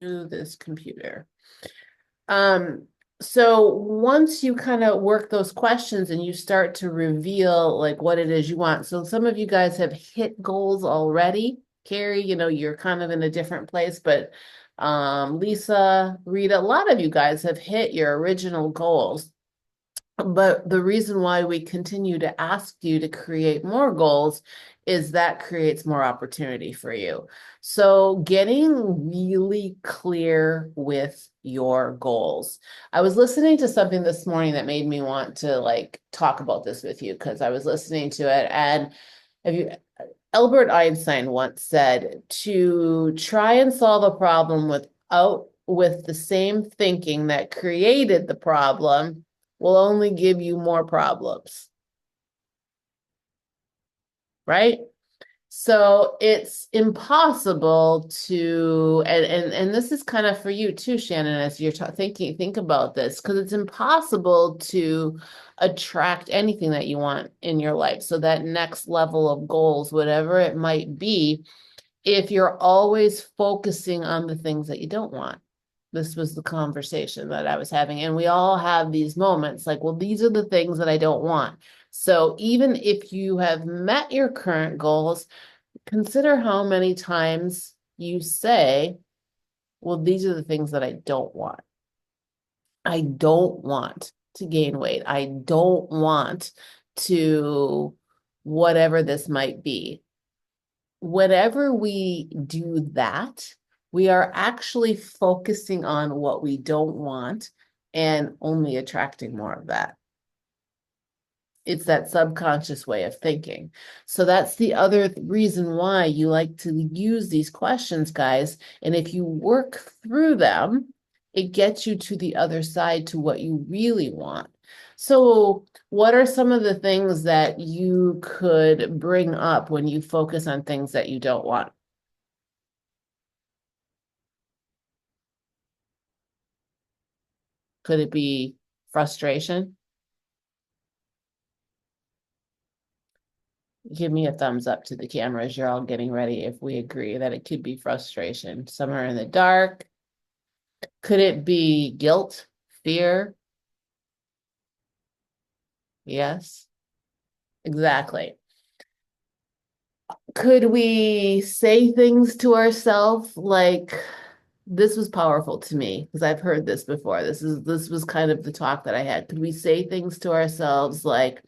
to this computer. Um, so once you kind of work those questions and you start to reveal like what it is you want. So some of you guys have hit goals already. Carrie, you're kind of in a different place, but Lisa, Rita, a lot of you guys have hit your original goals. But the reason why we continue to ask you to create more goals is that creates more opportunity for you. So getting really clear with your goals. I was listening to something this morning that made me want to like talk about this with you because I was listening to it and have you Albert Einstein once said to try and solve a problem with the same thinking that created the problem will only give you more problems, right? So it's impossible to, and this is kind of for you too, Shannon, as you're think about this, because it's impossible to attract anything that you want in your life. So that next level of goals, whatever it might be, if you're always focusing on the things that you don't want. This was the conversation that I was having. And we all have these moments like, well, these are the things that I don't want. So even if you have met your current goals, consider how many times you say, well, these are the things that I don't want. I don't want to gain weight. I don't want to whatever this might be. Whenever we do that, we are actually focusing on what we don't want and only attracting more of that. It's that subconscious way of thinking. So that's the other reason why you like to use these questions, guys. And if you work through them, it gets you to the other side to what you really want. So, what are some of the things that you could bring up when you focus on things that you don't want? Could it be frustration? Give me a thumbs up to the cameras. You're all getting ready if we agree that it could be frustration. Somewhere in the dark. Could it be guilt, fear? Yes, exactly. Could we say things to ourselves like, this was powerful to me because I've heard this before. This was kind of the talk that I had. Could we say things to ourselves like,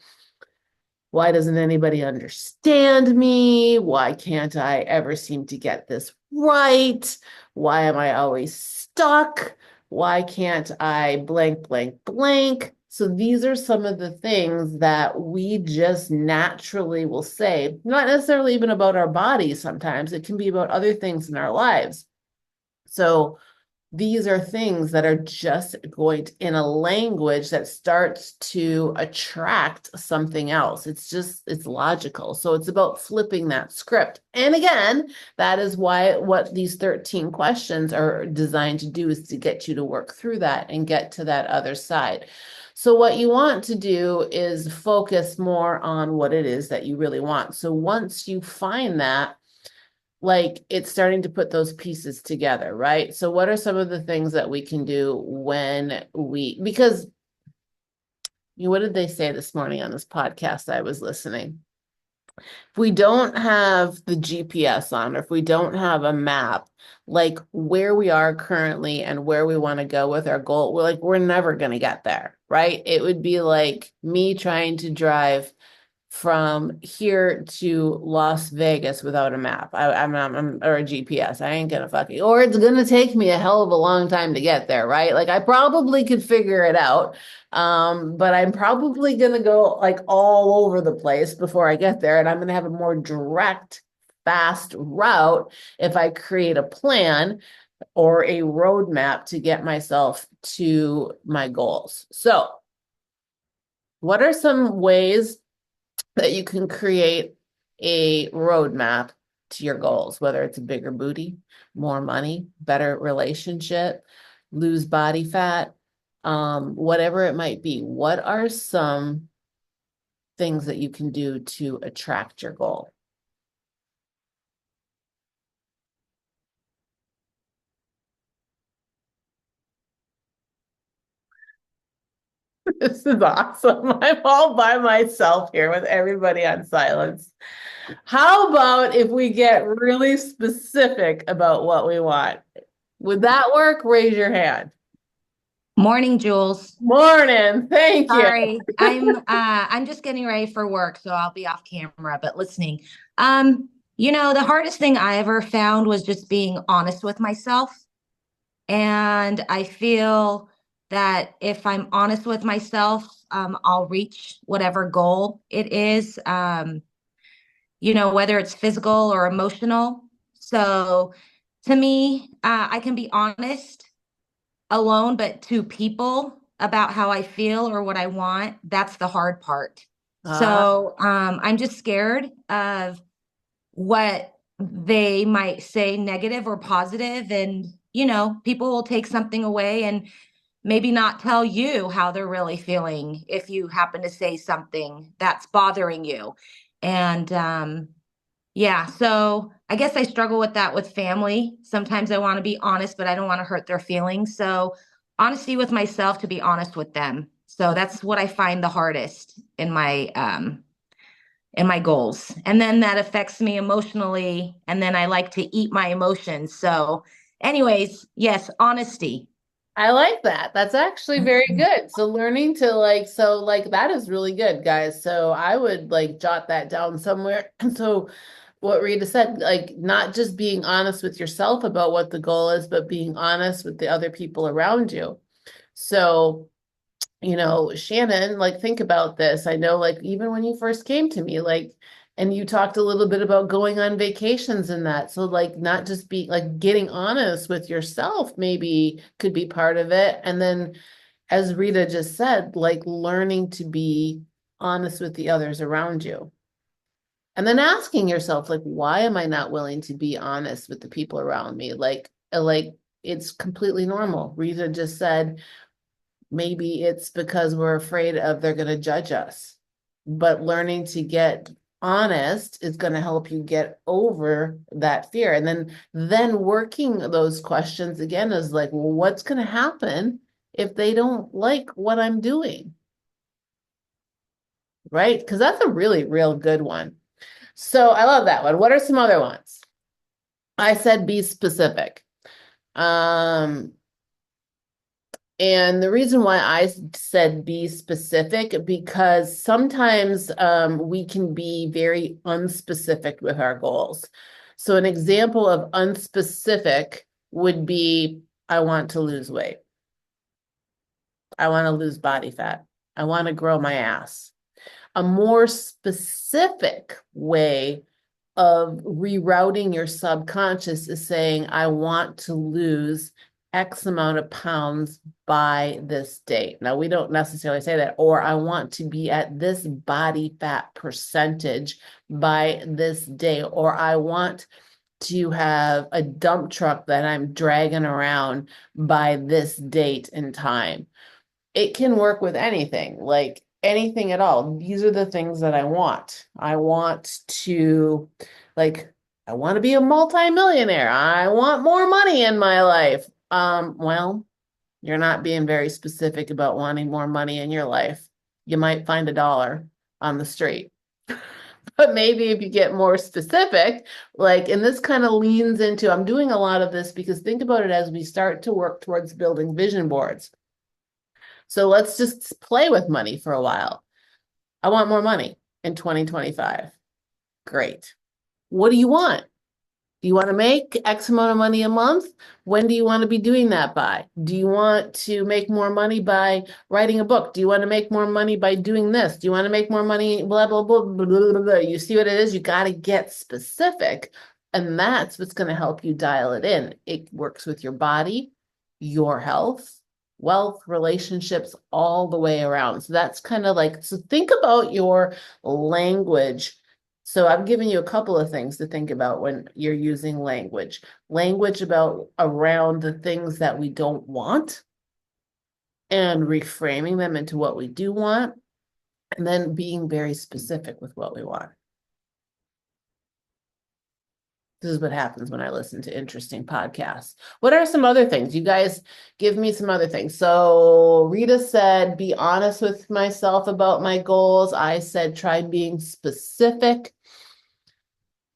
why doesn't anybody understand me? Why can't I ever seem to get this right? Why am I always stuck? Why can't I blank, blank, blank? So these are some of the things that we just naturally will say, not necessarily even about our bodies sometimes. It can be about other things in our lives. So these are things that are just going to, in a language that starts to attract something else. It's logical. So it's about flipping that script. And again, that is why what these 13 questions are designed to do is to get you to work through that and get to that other side. So what you want to do is focus more on what it is that you really want. So once you find that, like it's starting to put those pieces together, right? So what are some of the things that we can do because what did they say this morning on this podcast I was listening? If we don't have the GPS on, or if we don't have a map, like where we are currently and where we want to go with our goal, we're never going to get there, right? It would be like me trying to drive from here to Las Vegas without a map. Or a GPS. I ain't gonna fucking, or it's gonna take me a hell of a long time to get there, right? Like I probably could figure it out. But I'm probably gonna go like all over the place before I get there, and I'm gonna have a more direct, fast route if I create a plan or a roadmap to get myself to my goals. So, what are some ways that you can create a roadmap to your goals, whether it's a bigger booty, more money, better relationship, lose body fat, whatever it might be? What are some things that you can do to attract your goal? This is awesome. I'm all by myself here with everybody on silence. How about if we get really specific about what we want? Would that work? Raise your hand. Morning, Jules. Morning. Thank you. Sorry, I'm just getting ready for work, so I'll be off camera, but listening. The hardest thing I ever found was just being honest with myself. And I feel that if I'm honest with myself, I'll reach whatever goal it is, whether it's physical or emotional. So to me, I can be honest alone, but to people about how I feel or what I want, that's the hard part. Uh, So I'm just scared of what they might say negative or positive, and people will take something away and maybe not tell you how they're really feeling if you happen to say something that's bothering you. And yeah, so I guess I struggle with that with family. Sometimes I want to be honest, but I don't want to hurt their feelings. So honesty with myself to be honest with them. So that's what I find the hardest in my goals. And then that affects me emotionally, and then I like to eat my emotions. So anyways, yes, honesty. I like that. That's actually very good. So learning to like that is really good, guys. So I would like jot that down somewhere. So what Rita said, like not just being honest with yourself about what the goal is, but being honest with the other people around you. So Shannon, like think about this. I know like even when you first came to me, like and you talked a little bit about going on vacations and that. So like not just be like getting honest with yourself maybe could be part of it. And then as Rita just said, like learning to be honest with the others around you. And then asking yourself, like, why am I not willing to be honest with the people around me? Like it's completely normal. Rita just said, maybe it's because we're afraid of they're going to judge us. But learning to get honest is going to help you get over that fear. And then working those questions again is like, well, what's going to happen if they don't like what I'm doing? Right? Because that's a really real good one. So I love that one. What are some other ones? I said be specific. Um, And the reason why I said be specific, because sometimes we can be very unspecific with our goals. So an example of unspecific would be, I want to lose weight. I want to lose body fat. I want to grow my ass. A more specific way of rerouting your subconscious is saying, I want to lose X amount of pounds by this date. Now, we don't necessarily say that, or I want to be at this body fat percentage by this day, or I want to have a dump truck that I'm dragging around by this date and time. It can work with anything, like anything at all. These are the things that I want. I want to, like, I want to be a multimillionaire. I want more money in my life. Well, you're not being very specific about wanting more money in your life. You might find a dollar on the street. But maybe if you get more specific, like, and this kind of leans into, I'm doing a lot of this because think about it as we start to work towards building vision boards. So let's just play with money for a while. I want more money in 2025. Great. What do you want? Do you want to make X amount of money a month? When do you want to be doing that by? Do you want to make more money by writing a book? Do you want to make more money by doing this? Do you want to make more money? Blah, blah, blah, blah, blah, blah. You see what it is? You got to get specific. And that's what's going to help you dial it in. It works with your body, your health, wealth, relationships, all the way around. So that's kind of like, so think about your language. So I've given you a couple of things to think about when you're using language. Language about around the things that we don't want and reframing them into what we do want, and then being very specific with what we want. This is what happens when I listen to interesting podcasts. What are some other things? You guys give me some other things. So Rita said, be honest with myself about my goals. I said, try being specific.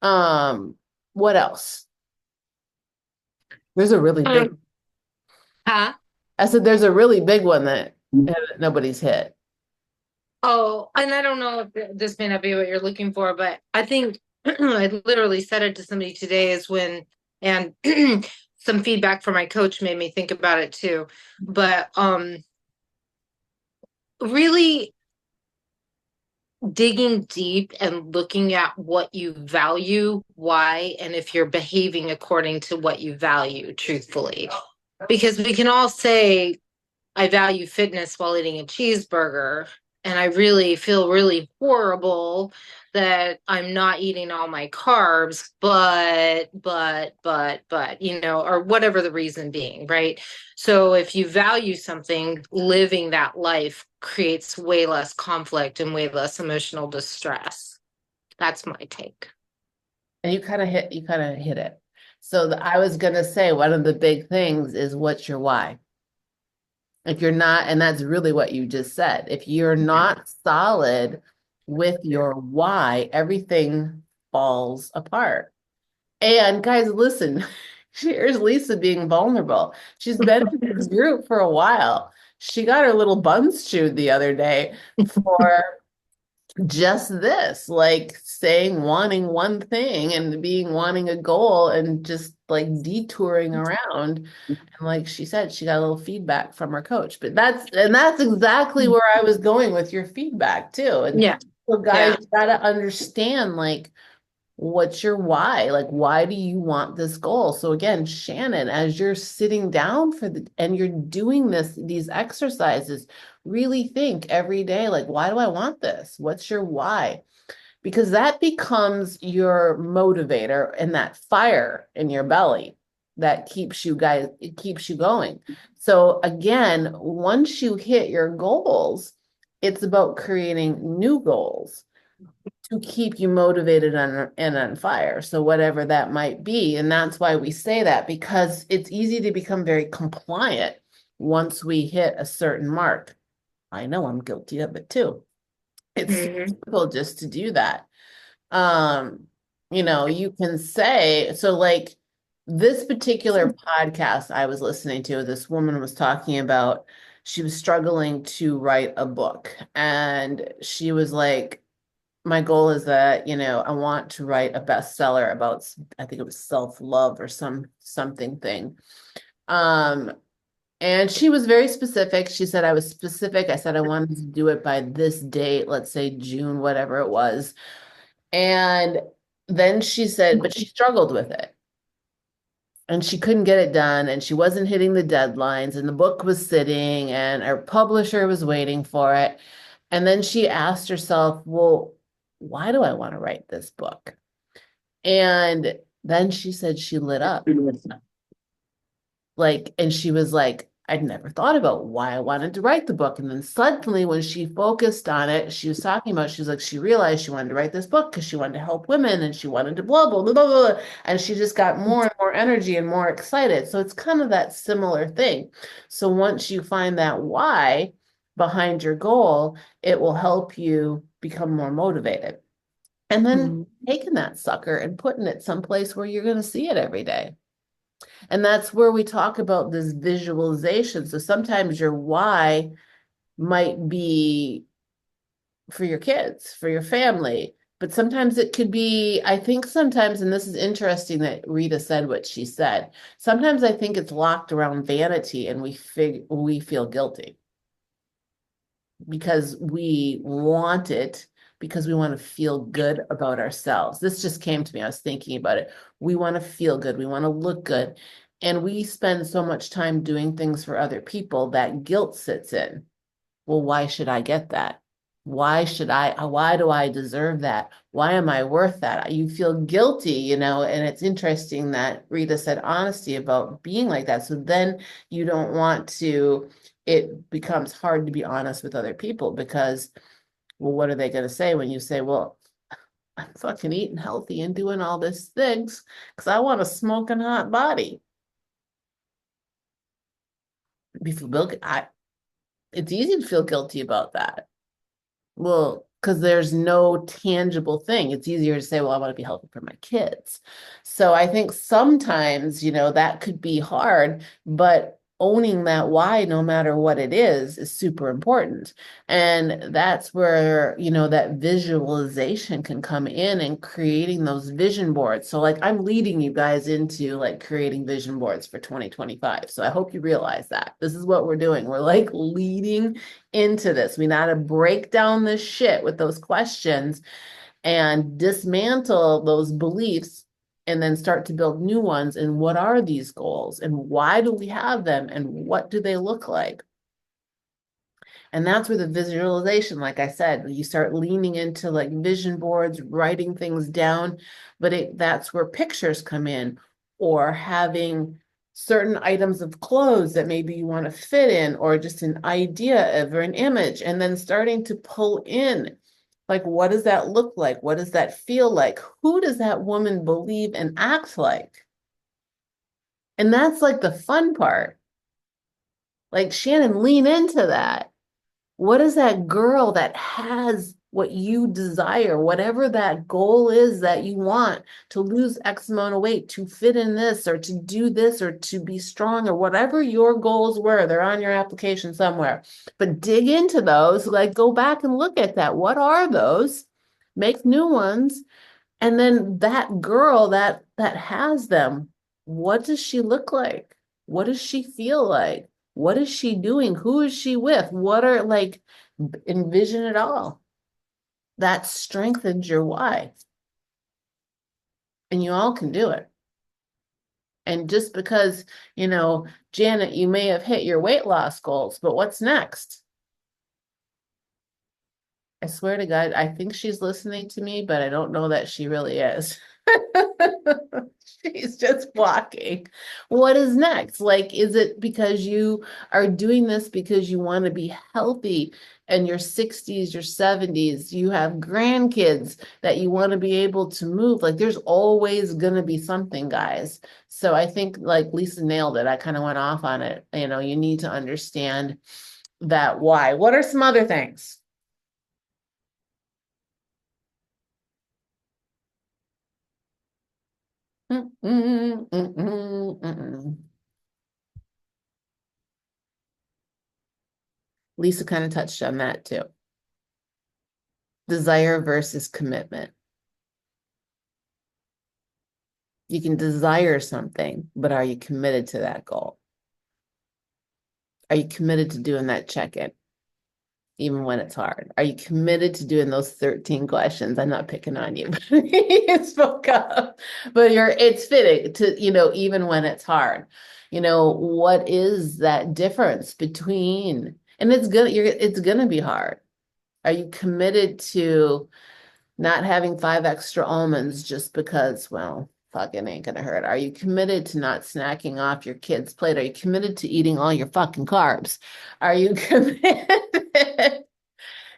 Um, what else? There's a really big, Um, huh? I said, there's a really big one that nobody's hit. Oh, and I don't know if this may not be what you're looking for, but I think I literally said it to somebody today is when, and some feedback from my coach made me think about it too. But really digging deep and looking at what you value, why, and if you're behaving according to what you value, truthfully. Because we can all say, I value fitness while eating a cheeseburger, and I really feel really horrible that I'm not eating all my carbs, but, or whatever the reason being, right? So if you value something, living that life creates way less conflict and way less emotional distress. That's my take. And you kind of hit it. So I was gonna say one of the big things is what's your why? If you're not, and that's really what you just said, if you're not solid with your why, everything falls apart. And guys, listen, here's Lisa being vulnerable. She's been in this group for a while. She got her little buns chewed the other day for just this, like saying wanting one thing and being wanting a goal and just like detouring around. And like she said, she got a little feedback from her coach. But that's exactly where I was going with your feedback too. And Yeah. so guys, Yeah. you gotta understand like what's your why? Like, why do you want this goal? So again, Shannon, as you're sitting down and you're doing these exercises, really think every day, like, why do I want this? What's your why? Because that becomes your motivator and that fire in your belly that it keeps you going. So again, once you hit your goals, it's about creating new goals to keep you motivated and on fire. So whatever that might be. And that's why we say that, because it's easy to become very compliant once we hit a certain mark. I know I'm guilty of it too. It's so Mhm. simple just to do that. Um, you can say, so like this particular podcast I was listening to, this woman was talking about she was struggling to write a book. And she was like, my goal is that, I want to write a bestseller about, I think it was self-love or something thing. Um, and she was very specific. She said I was specific. I said I wanted to do it by this date, let's say June, whatever it was. And then she said, but she struggled with it and she couldn't get it done and she wasn't hitting the deadlines and the book was sitting and our publisher was waiting for it. And then she asked herself, well, why do I want to write this book? And then she said she lit up. Like, and she was like, I'd never thought about why I wanted to write the book. And then suddenly, when she focused on it, she was talking about, she was like, she realized she wanted to write this book because she wanted to help women and she wanted to blah, blah, blah, blah, blah. And she just got more and more energy and more excited. So it's kind of that similar thing. So once you find that why behind your goal, it will help you become more motivated. And then Mhm. taking that sucker and putting it someplace where you're going to see it every day. And that's where we talk about this visualization. So sometimes your why might be for your kids, for your family, but sometimes it could be, I think sometimes, and this is interesting that Rita said what she said. Sometimes I think it's locked around vanity and we feel guilty because we want it because we want to feel good about ourselves. This just came to me. I was thinking about it. We want to feel good. We want to look good. And we spend so much time doing things for other people that guilt sits in. Well, why should I get that? Why do I deserve that? Why am I worth that? You feel guilty, and it's interesting that Rita said honesty about being like that. So then you don't want to, it becomes hard to be honest with other people because, well, what are they going to say when you say, well, I'm fucking eating healthy and doing all these things because I want a smoking hot body. It's easy to feel guilty about that. Well, because there's no tangible thing. It's easier to say, well, I want to be healthy for my kids. So I think sometimes, that could be hard, but owning that why, no matter what it is super important. And that's where, that visualization can come in and creating those vision boards. So like I'm leading you guys into like creating vision boards for 2025. So I hope you realize that this is what we're doing. We're like leading into this. We got to break down this shit with those questions and dismantle those beliefs and then start to build new ones. And what are these goals? And why do we have them? And what do they look like? And that's where the visualization, like I said, you start leaning into like vision boards, writing things down, but that's where pictures come in, or having certain items of clothes that maybe you want to fit in, or just an idea of or an image, and then starting to pull in, like, what does that look like? What does that feel like? Who does that woman believe and act like? And that's like the fun part. Like, Shannon, lean into that. What is that girl that has what you desire, whatever that goal is that you want to lose X amount of weight, to fit in this, or to do this, or to be strong, or whatever your goals were? They're on your application somewhere. But dig into those, like go back and look at that. What are those? Make new ones. And then that girl that has them, what does she look like? What does she feel like? What is she doing? Who is she with? What are like, envision it all. That strengthens your why. And you all can do it. And just because, Janet, you may have hit your weight loss goals, but what's next? I swear to God, I think she's listening to me, but I don't know that she really is. She's just walking. What is next? Like, is it because you are doing this because you want to be healthy in your 60s, your 70s, you have grandkids that you want to be able to move? Like, there's always going to be something, guys. So I think, like Lisa nailed it. I kind of went off on it. You need to understand that why. What are some other things? Lisa kind of touched on that too. Desire versus commitment. You can desire something, but are you committed to that goal? Are you committed to doing that check-in, even when it's hard? Are you committed to doing those 13 questions? I'm not picking on you, but you spoke up. But it's fitting to, even when it's hard. What is that difference between, and it's gonna be hard. Are you committed to not having 5 extra almonds just because, well, fuck, it ain't gonna hurt? Are you committed to not snacking off your kid's plate? Are you committed to eating all your fucking carbs? Are you committed?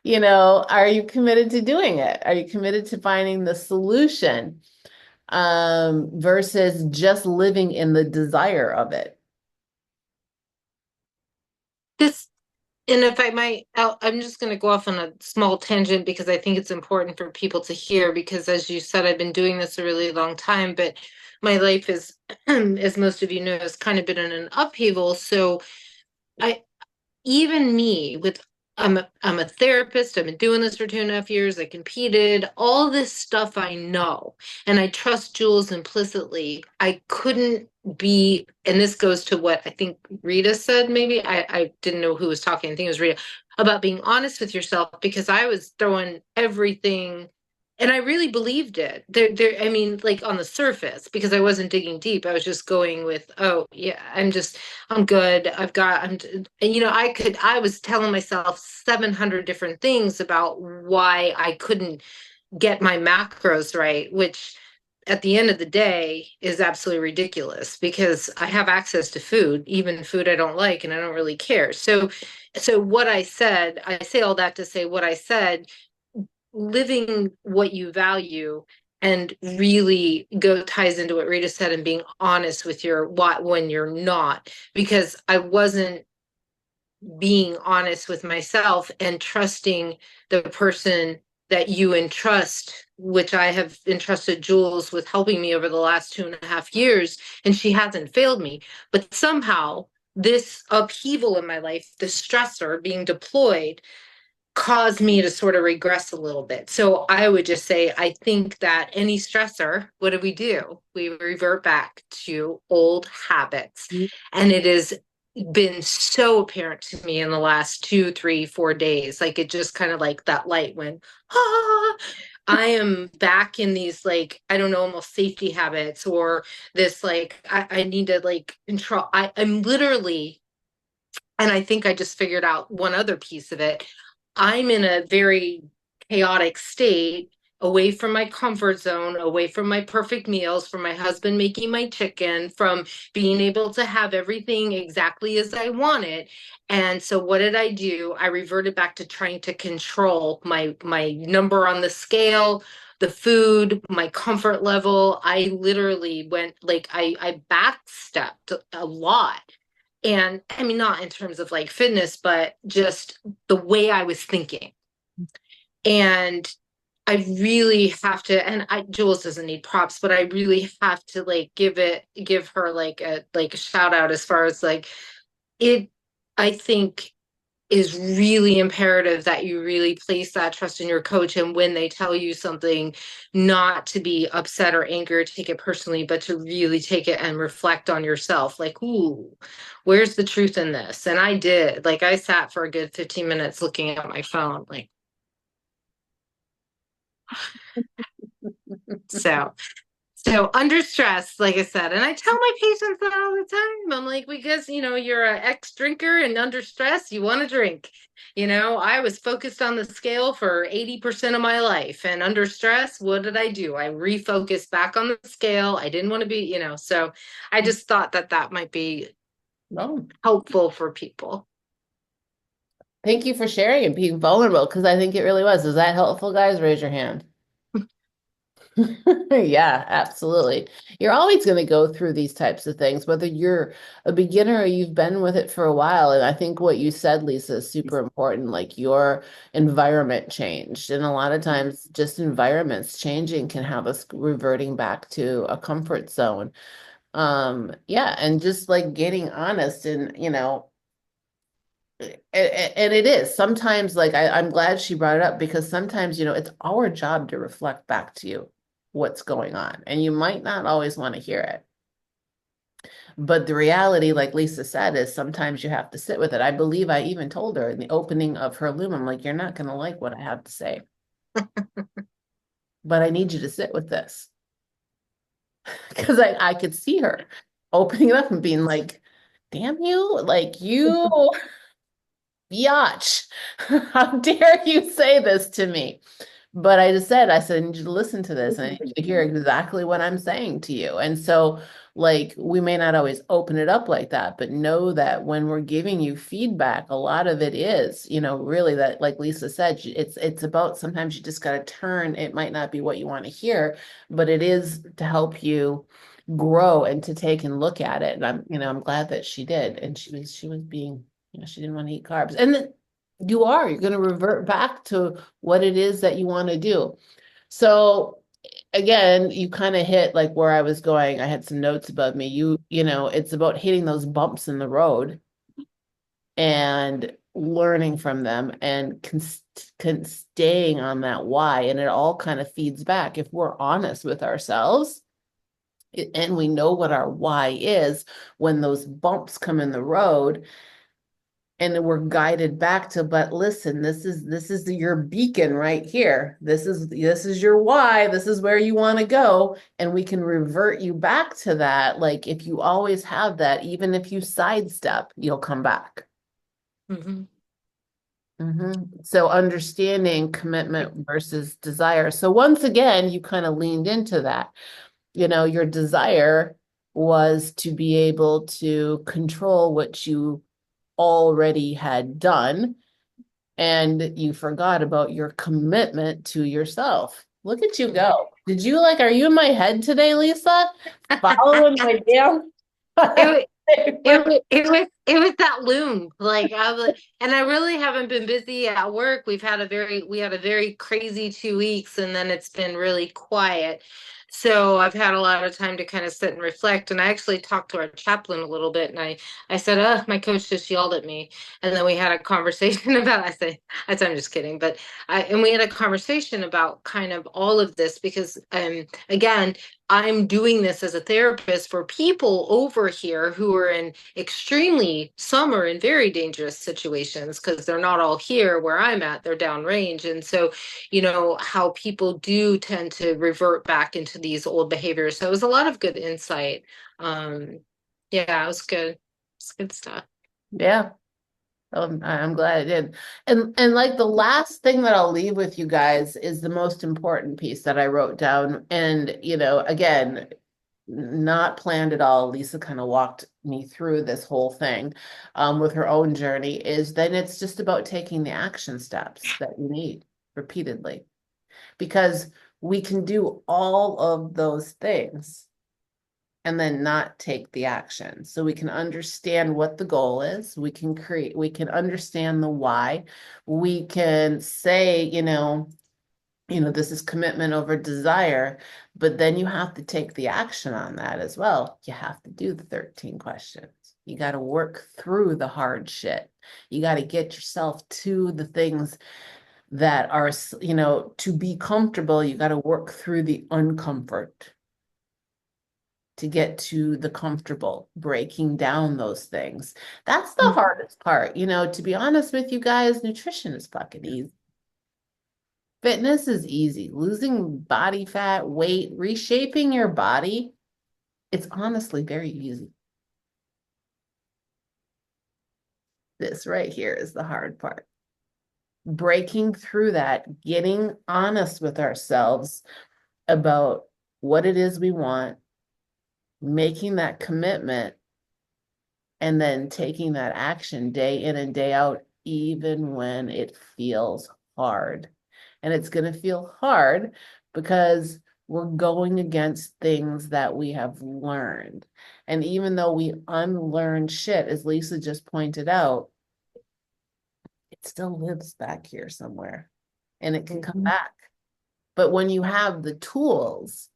Are you committed to doing it? Are you committed to finding the solution, versus just living in the desire of it? This, and if I might, I'm just going to go off on a small tangent because I think it's important for people to hear. Because as you said, I've been doing this a really long time, but my life is, as most of you know, has kind of been in an upheaval. So I, even me with, I'm a therapist. I've been doing this for 2.5 years. I competed, all this stuff I know, and I trust Jules implicitly. I couldn't be, and this goes to what I think Rita said, maybe. I didn't know who was talking. I think it was Rita, about being honest with yourself, because I was throwing everything and I really believed it. I mean, like on the surface, because I wasn't digging deep. I was just going with, oh yeah, I'm good. I was telling myself 700 different things about why I couldn't get my macros right, which at the end of the day is absolutely ridiculous because I have access to food, even food I don't like, and I don't really care. So what I said, I say all that to say what I said living what you value and really ties into what Rita said, and being honest with your what when you're not, because I wasn't being honest with myself and trusting the person that you entrust, which I have entrusted Jules with helping me over the last 2.5 years, and she hasn't failed me. But somehow, this upheaval in my life, the stressor being deployed, caused me to sort of regress a little bit. So I would just say, I think that any stressor, what do? We revert back to old habits. And it has been so apparent to me in the last 2, 3, 4 days. Like it just kind of like that light went, ah, I am back in these, like, I don't know, almost safety habits, or this, like, I need to like control. I'm literally, and I think I just figured out one other piece of it. I'm in a very chaotic state, away from my comfort zone, away from my perfect meals, from my husband making my chicken, from being able to have everything exactly as I want it. And so what did I do? I reverted back to trying to control my number on the scale, the food, my comfort level. I literally went, like, I backstepped a lot. And I mean, not in terms of like fitness, but just the way I was thinking. And I really have to, and Jules doesn't need props, but I really have to like give her like a shout out, as far as like it, I think, is really imperative that you really place that trust in your coach. And when they tell you something, not to be upset or angry or take it personally, but to really take it and reflect on yourself. Like, ooh, where's the truth in this? And I did. Like, I sat for a good 15 minutes looking at my phone, like, so. So under stress, like I said, and I tell my patients that all the time. I'm like, because you're an ex-drinker, and under stress, you want to drink. I was focused on the scale for 80% of my life, and under stress, what did I do? I refocused back on the scale. I didn't want to be, so I just thought that that might be helpful for people. Thank you for sharing and being vulnerable, because I think it really was. Is that helpful, guys? Raise your hand. Yeah, absolutely. You're always going to go through these types of things, whether you're a beginner or you've been with it for a while. And I think what you said, Lisa, is super important. Like your environment changed. And a lot of times, just environments changing can have us reverting back to a comfort zone. Yeah, and just like getting honest and, and it is sometimes, like, I'm glad she brought it up, because sometimes, it's our job to reflect back to you what's going on, and you might not always want to hear it. But the reality, like Lisa said, is sometimes you have to sit with it. I believe I even told her in the opening of her Loom, I'm like, you're not going to like what I have to say, but I need you to sit with this. Because I could see her opening it up and being like, damn you, like, you biatch, how dare you say this to me? But I said, I need you to listen to this, and I need you to hear exactly what I'm saying to you. And so, like, we may not always open it up like that, but know that when we're giving you feedback, a lot of it is, really, that, like Lisa said, it's about, sometimes you just got to turn. It might not be what you want to hear, but it is to help you grow and to take and look at it. And I'm glad that she did. And she was being, she didn't want to eat carbs. And then you're going to revert back to what it is that you want to do. So again, you kind of hit like where I was going. I had some notes above me. It's about hitting those bumps in the road and learning from them, and staying on that why. And it all kind of feeds back. If we're honest with ourselves and we know what our why is, when those bumps come in the road, and we're guided back to, but listen, this is your beacon right here. This is your why. This is where you want to go. And we can revert you back to that. Like, if you always have that, even if you sidestep, you'll come back. Mm-hmm. So understanding commitment versus desire. So once again, you kind of leaned into that. Your desire was to be able to control what you already had done, and you forgot about your commitment to yourself. Look at you go. Are you in my head today, Lisa? Following my damn. It, it was that loom. Like I was, and I really haven't been busy at work. We had a very crazy 2 weeks, and then it's been really quiet. So I've had a lot of time to kind of sit and reflect. And I actually talked to our chaplain a little bit, and I said, "Oh, my coach just yelled at me." And then we had a conversation about. I said, "I'm just kidding," but and we had a conversation about kind of all of this because, again, I'm doing this as a therapist for people over here who are in some are in very dangerous situations because they're not all here where I'm at, they're downrange. And so, how people do tend to revert back into these old behaviors. So it was a lot of good insight. Yeah, it was good. It's good stuff. Yeah. I'm glad I did. And like the last thing that I'll leave with you guys is the most important piece that I wrote down. And, again, not planned at all. Lisa kind of walked me through this whole thing with her own journey, is then it's just about taking the action steps that you need repeatedly. Because we can do all of those things and then not take the action. So we can understand what the goal is. We can understand the why. We can say, this is commitment over desire, but then you have to take the action on that as well. You have to do the 13 questions. You got to work through the hard shit. You got to get yourself to the things that are, to be comfortable, you got to work through the uncomfort to get to the comfortable, breaking down those things. That's the hardest part. To be honest with you guys, nutrition is fucking easy. Fitness is easy. Losing body fat, weight, reshaping your body, it's honestly very easy. This right here is the hard part. Breaking through that, getting honest with ourselves about what it is we want, making that commitment, and then taking that action day in and day out, even when it feels hard. And it's going to feel hard because we're going against things that we have learned. And even though we unlearn shit, as Lisa just pointed out, it still lives back here somewhere and it can come back. But when you have the tools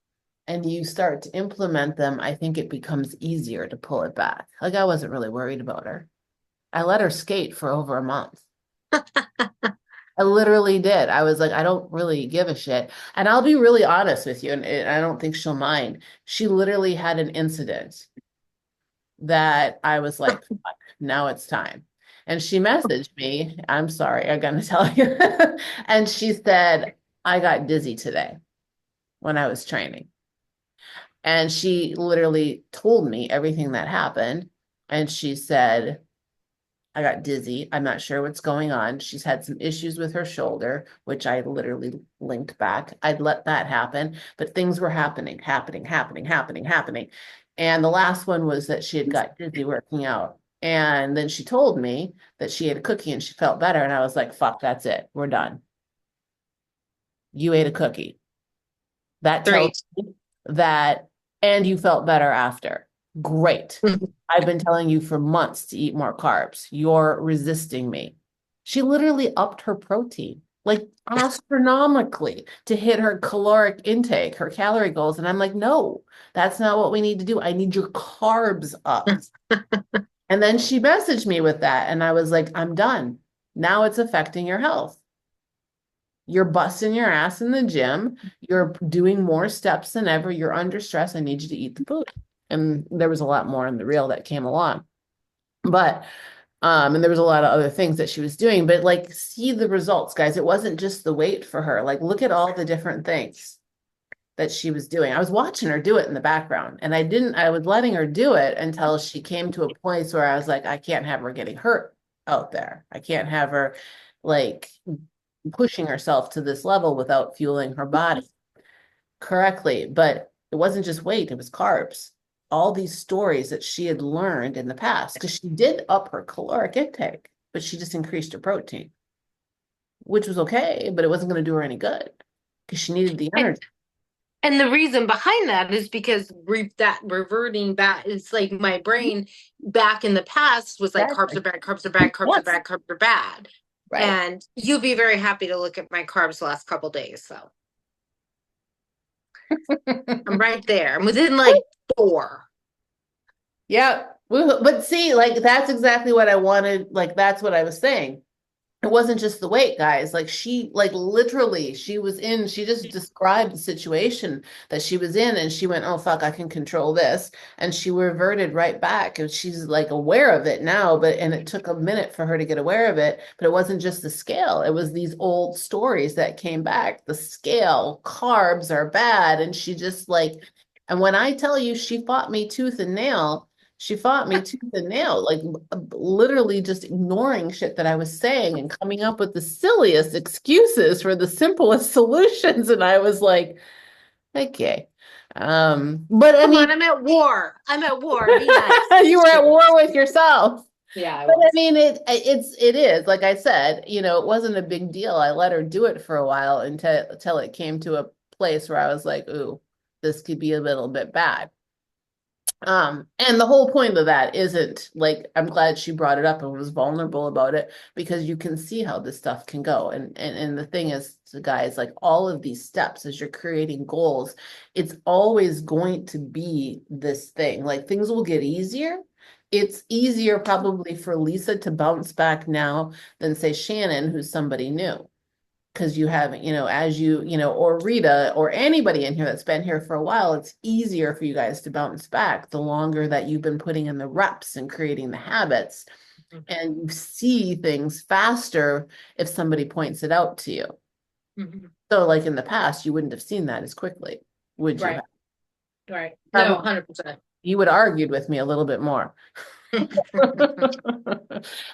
and you start to implement them, I think it becomes easier to pull it back. Like I wasn't really worried about her. I let her skate for over a month. I literally did. I was like, I don't really give a shit. And I'll be really honest with you, and I don't think she'll mind. She literally had an incident that I was like, fuck, now it's time. And she messaged me, I'm sorry, I'm gonna tell you. And she said, I got dizzy today when I was training. And she literally told me everything that happened. And she said, I got dizzy. I'm not sure what's going on. She's had some issues with her shoulder, which I literally linked back. I'd let that happen, but things were happening. And the last one was that she had got dizzy working out. And then she told me that she ate a cookie and she felt better. And I was like, fuck, that's it. We're done. You ate a cookie. That tells me that, and you felt better after. Great. I've been telling you for months to eat more carbs. You're resisting me. She literally upped her protein, like astronomically, to hit her caloric intake, her calorie goals. And I'm like, no, that's not what we need to do. I need your carbs up. And then she messaged me with that. And I was like, I'm done. Now it's affecting your health. You're busting your ass in the gym. You're doing more steps than ever. You're under stress. I need you to eat the food. And there was a lot more in the reel that came along. But, and there was a lot of other things that she was doing, but like, see the results, guys. It wasn't just the weight for her. Like, look at all the different things that she was doing. I was watching her do it in the background, and I was letting her do it until she came to a place where I was like, I can't have her getting hurt out there. I can't have her like pushing herself to this level without fueling her body correctly. But it wasn't just weight, it was carbs. All these stories that she had learned in the past, because she did up her caloric intake, but she just increased her protein. which was okay, but it wasn't going to do her any good because she needed the And energy. and the reason behind that is because that reverting back, it's like my brain back in the past was like carbs are Exactly. bad, carbs are bad, carbs are Yes. bad, carbs are bad. Right. And you'll be very happy to look at my carbs the last couple days. So I'm right there. I'm within like 4. Yeah. But see, like that's exactly what I wanted. Like that's what I was saying. It wasn't just the weight, guys. Like she, like literally, she just described the situation that she was in and she went, oh, fuck, I can control this. And she reverted right back. And she's like aware of it now, and it took a minute for her to get aware of it. But it wasn't just the scale, it was these old stories that came back. The scale, carbs are bad. And she just like, and when I tell you she fought me tooth and nail, she fought me tooth and nail, like literally just ignoring shit that I was saying and coming up with the silliest excuses for the simplest solutions. And I was like, okay. But I Come mean, on, I'm at war. I'm at war. Be nice. you were at war with yourself. Yeah, I But I was. mean, it is like I said, it wasn't a big deal. I let her do it for a while until it came to a place where I was like, ooh, this could be a little bit bad. And the whole point of that isn't like I'm glad she brought it up and was vulnerable about it because you can see how this stuff can go. And the thing is, guys, like all of these steps as you're creating goals, it's always going to be this thing. Like things will get easier. It's easier probably for Lisa to bounce back now than say Shannon, who's somebody new because you have, as or Rita or anybody in here that's been here for a while, it's easier for you guys to bounce back the longer that you've been putting in the reps and creating the habits. And you see things faster if somebody points it out to you. Mm-hmm. So, like in the past, you wouldn't have seen that as quickly, would you? Right. Right. No, Probably 100%. you would have argued with me a little bit more.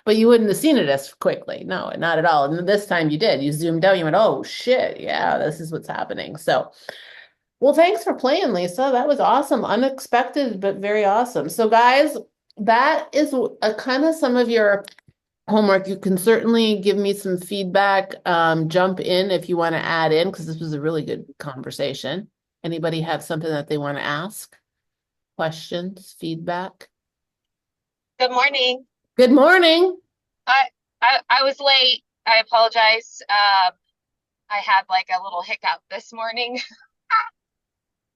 But you wouldn't have seen it as quickly. No, not at all. And this time you did. You zoomed out, you went, oh shit, yeah, this is what's happening. So, well, thanks for playing, Lisa. That was awesome. Unexpected, but very awesome. So, guys, that is a kind of some of your homework. You can certainly give me some feedback. Jump in if you want to add in, because this was a really good conversation. Anybody have something that they want to ask? Questions, feedback? Good morning. Good morning. I was late. I apologize. I had like a little hiccup this morning.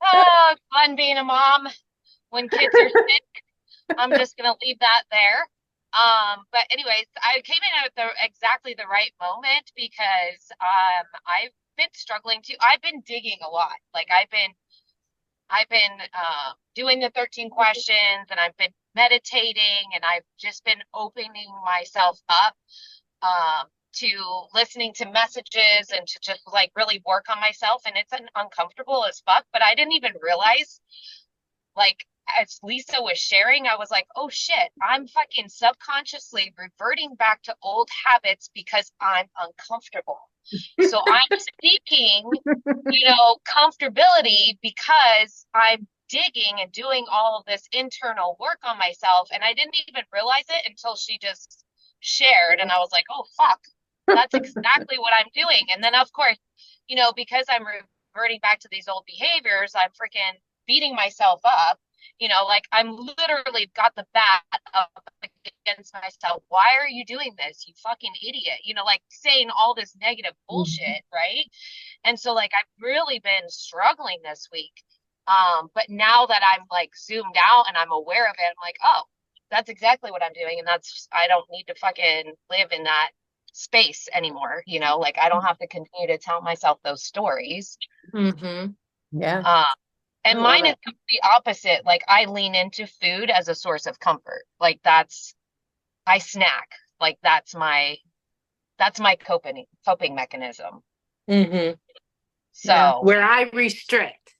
Oh, it's fun being a mom when kids are sick. I'm just gonna leave that there. But anyways, I came in at exactly the right moment because I've been struggling to. I've been digging a lot. Like I've been doing the 13 questions and I've been meditating and I've just been opening myself up to listening to messages and to just like really work on myself. And it's uncomfortable as fuck, but I didn't even realize, like, as Lisa was sharing, I was like, oh shit, I'm fucking subconsciously reverting back to old habits because I'm uncomfortable. So I'm seeking, comfortability because I'm digging and doing all of this internal work on myself. And I didn't even realize it until she just shared. And I was like, oh, fuck, that's exactly what I'm doing. And then, of course, because I'm reverting back to these old behaviors, I'm freaking beating myself up. Like I'm literally got the bat up against myself. Why are you doing this? You fucking idiot. Like saying all this negative bullshit, right? And so like I've really been struggling this week. But now that I'm like zoomed out and I'm aware of it, I'm like, oh, that's exactly what I'm doing. And I don't need to fucking live in that space anymore. Like I don't have to continue to tell myself those stories. Mm-hmm. Yeah. And mine is the opposite. Like I lean into food as a source of comfort. Like I snack. Like that's my coping mechanism. Mm-hmm. So Yeah. Where I restrict.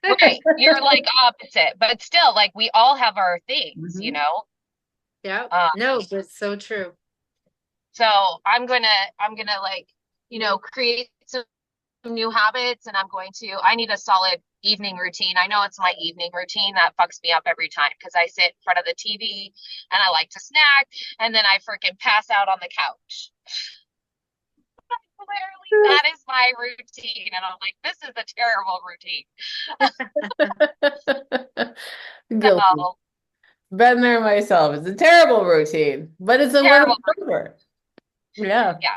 right, you're like opposite, but still, like we all have our things, Mhm. Yeah. Um, No, that's so true. so I'm gonna like, create some new habits, and I need a solid evening routine. I know it's my evening routine that fucks me up every time because I sit in front of the TV and I like to snack and then I freaking pass out on the couch. Literally, that is my routine. And I'm like, this is a terrible routine. Guilty. So, Been there myself. It's a terrible routine, but it's a little terrible. quicker. Yeah. Yeah.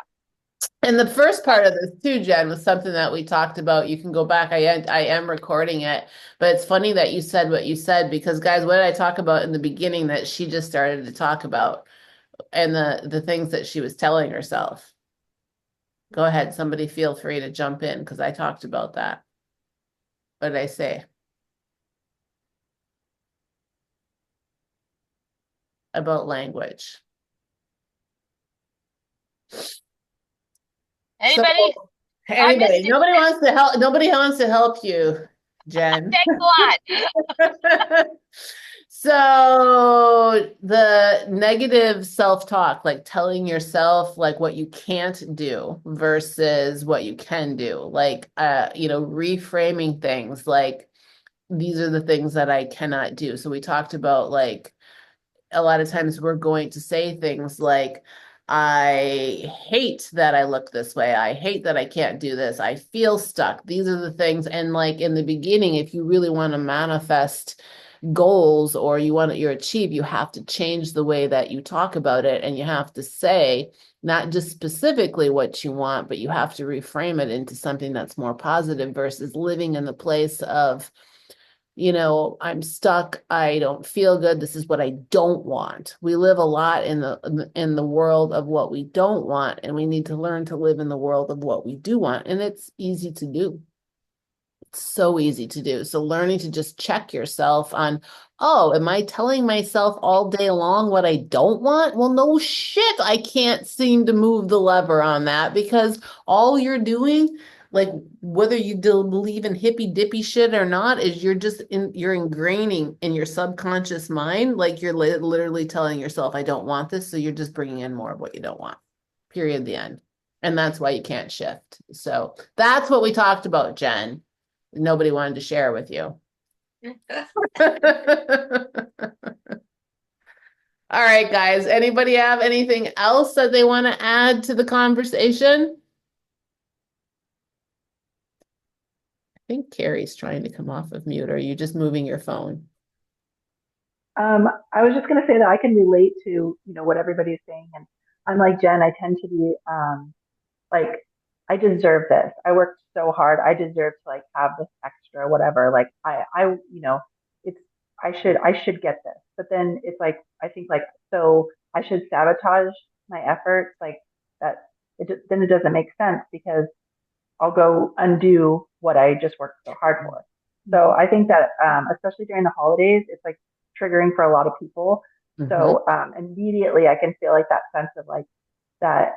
And the first part of this too, Jen, was something that we talked about. You can go back. I am recording it, but it's funny that you said what you said because guys, what did I talk about in the beginning that she just started to talk about and the things that she was telling herself? Go ahead, somebody feel free to jump in because I talked about that. What did I say? About language. Anybody? So I missed anybody, it. nobody wants to help you, Jen. Thanks a lot. So the negative self-talk, like telling yourself like what you can't do versus what you can do, like reframing things like these are the things that I cannot do. So we talked about like a lot of times we're going to say things like, I hate that I look this way. I hate that I can't do this. I feel stuck. These are the things. And like in the beginning, if you really want to manifest goals or you want to achieve, you have to change the way that you talk about it. And you have to say not just specifically what you want, but you have to reframe it into something that's more positive versus living in the place of, I'm stuck. I don't feel good. This is what I don't want. We live a lot in the world of what we don't want, and we need to learn to live in the world of what we do want. And it's easy to do. It's so easy to do. So learning to just check yourself on, oh, am I telling myself all day long what I don't want? Well, no shit. I can't seem to move the lever on that because all you're doing, like whether you believe in hippy dippy shit or not, is you're ingraining in your subconscious mind, like you're literally telling yourself, I don't want this. So you're just bringing in more of what you don't want. Period. The end. And that's why you can't shift. So that's what we talked about, Jen. Nobody wanted to share with you. All right, guys. Anybody have anything else that they want to add to the conversation? I think Carrie's trying to come off of mute. Or are you just moving your phone? I was just going to say that I can relate to, what everybody's saying. And unlike Jen, I tend to be like, I deserve this. I worked so hard. I deserve to like have this extra, whatever. Like it's, I should get this. But then it's like, I think like, so I should sabotage my efforts like that. Then it doesn't make sense because I'll go undo what I just worked so hard for. So I think that, especially during the holidays, it's like triggering for a lot of people. So immediately I can feel like that sense of like that,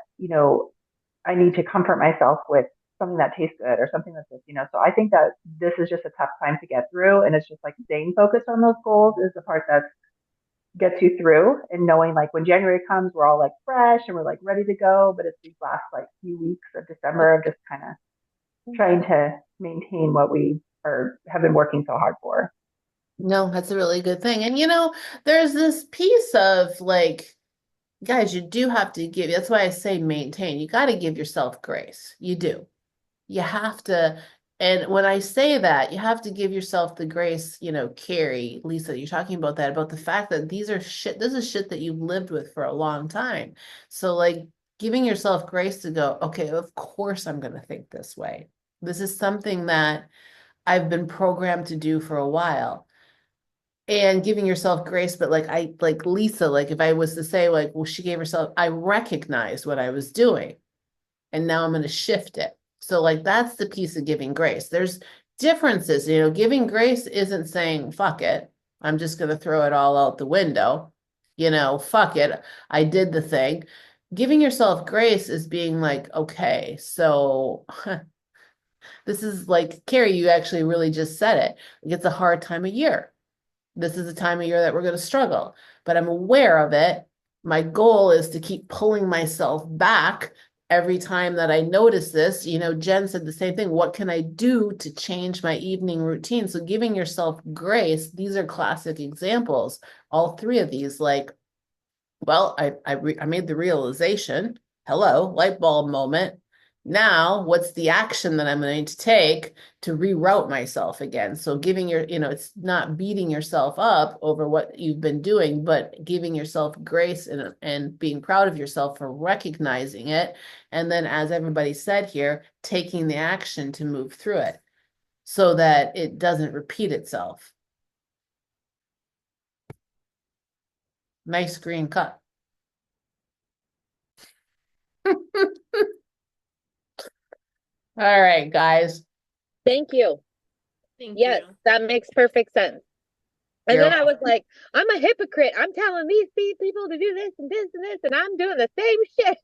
I need to comfort myself with something that tastes good or something that's this. So I think that this is just a tough time to get through. And it's just like staying focused on those goals is the part that gets you through and knowing like when January comes, we're all like fresh and we're like ready to go. But it's these last like few weeks of December of just kind of trying to maintain what we have been working so hard for. No, that's a really good thing. And there's this piece of like, guys, you do have to that's why I say maintain. You got to give yourself grace. You do. You have to. And when I say that, you have to give yourself the grace, Carrie, Lisa, you're talking about that, about the fact that this is shit that you've lived with for a long time. So like giving yourself grace to go, okay, of course I'm going to think this way. This is something that I've been programmed to do for a while. And giving yourself grace, but like Lisa, like if I was to say like, well, she gave herself, I recognized what I was doing and now I'm going to shift it. So like that's the piece of giving grace. There's differences, giving grace isn't saying fuck it. I'm just going to throw it all out the window. Fuck it. I did the thing. Giving yourself grace is being like, okay, so this is like Carrie, you actually really just said it. It's a hard time of year. This is a time of year that we're going to struggle, but I'm aware of it. My goal is to keep pulling myself back every time that I notice this. Jen said the same thing. What can I do to change my evening routine? So giving yourself grace, these are classic examples. All three of these, like, well, I made the realization, hello, light bulb moment. Now, what's the action that I'm going to take to reroute myself again? So giving it's not beating yourself up over what you've been doing, but giving yourself grace and being proud of yourself for recognizing it. And then, as everybody said here, taking the action to move through it so that it doesn't repeat itself. Nice green cup. All right, guys. Thank you. Thank Yes, you. that makes perfect sense. And You're then I was like, I'm a hypocrite. I'm telling these people to do this and this and this, and I'm doing the same shit.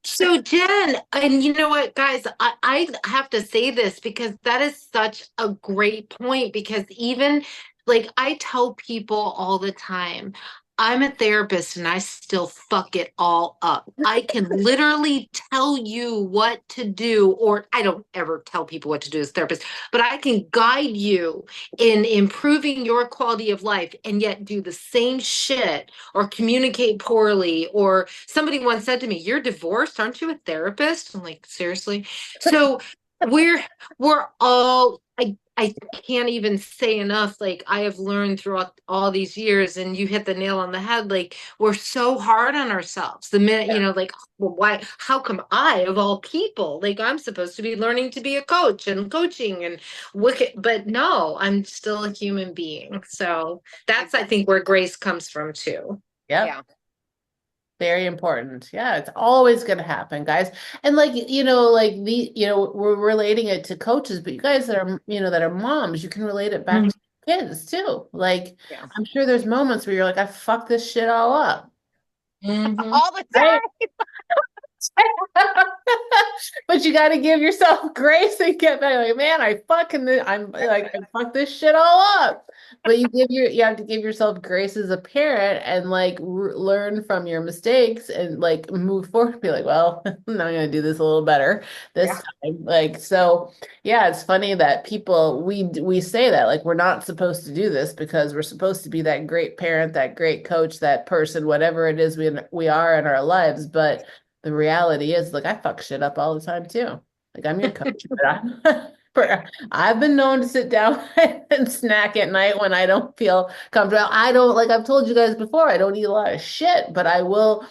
So Jen, and you know what, guys, I have to say this because that is such a great point because even like I tell people all the time, I'm a therapist and I still fuck it all up. I can literally tell you what to do, or I don't ever tell people what to do as a therapist, but I can guide you in improving your quality of life and yet do the same shit or communicate poorly. Or somebody once said to me, "You're divorced, aren't you a therapist?" I'm like, seriously? So we're all I can't even say enough. Like I have learned throughout all these years, and you hit the nail on the head. Like we're so hard on ourselves. The minute, like, well, why, how come I, of all people, like I'm supposed to be learning to be a coach and coaching and wicked, but no, I'm still a human being. So that's, I think, where grace comes from too. Yep. Yeah. Very important. Yeah, it's always going to happen, guys. And like, we're relating it to coaches, but you guys that are, that are moms, you can relate it back to kids too. Like, Yeah. I'm sure there's moments where you're like, I fucked this shit all up. Mhm. All the time. Right? But you got to give yourself grace and get back. Like, man, I'm like, I fucked this shit all up. But you have to give yourself grace as a parent and like learn from your mistakes and like move forward. Be like, well, I'm gonna do this a little better this time. Like, so yeah, it's funny that people we say that like we're not supposed to do this because we're supposed to be that great parent, that great coach, that person, whatever it is we are in our lives, but the reality is, like, I fuck shit up all the time too. Like, I'm your coach, but I've been known to sit down and snack at night when I don't feel comfortable. I don't, like I've told you guys before, I don't eat a lot of shit, but I will,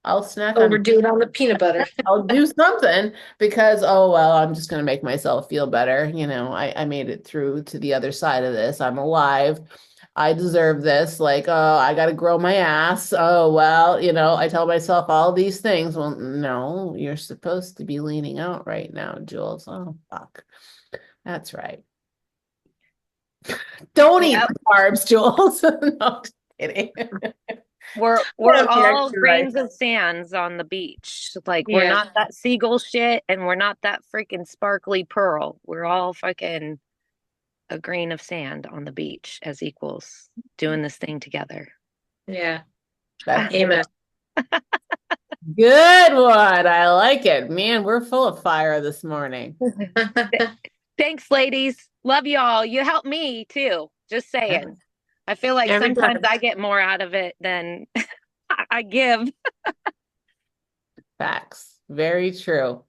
I'll snack on, Overdo it on the peanut butter. I'll do something because, oh, well, I'm just going to make myself feel better. I made it through to the other side of this. I'm alive. I deserve this. Like, oh, I got to grow my ass. Oh, well, I tell myself all these things. Well, no, you're supposed to be leaning out right now, Jules. Oh, fuck. That's right. Don't eat Yep. carbs, Jules. No, just kidding. We're What a all extra grains of sands on the beach. Like we're Yeah. not that seagull shit and we're not that freaking sparkly pearl. We're all fucking a grain of sand on the beach as equals doing this thing together. Yeah. That's Amen. good one. I like it. Man, we're full of fire this morning. Thanks, ladies. Love y'all. You help me too. Just saying. I feel like Every sometimes time. I get more out of it than I give. Facts. Very true.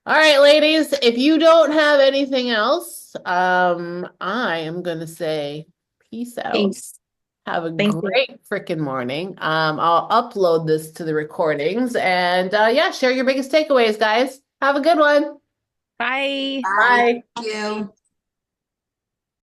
All right, ladies, if you don't have anything else, I am going to say peace out. Peace. Have a Thank you. great freaking morning. I'll upload this to the recordings and yeah, share your biggest takeaways, guys. Have a good one. Bye. Bye. Thank you.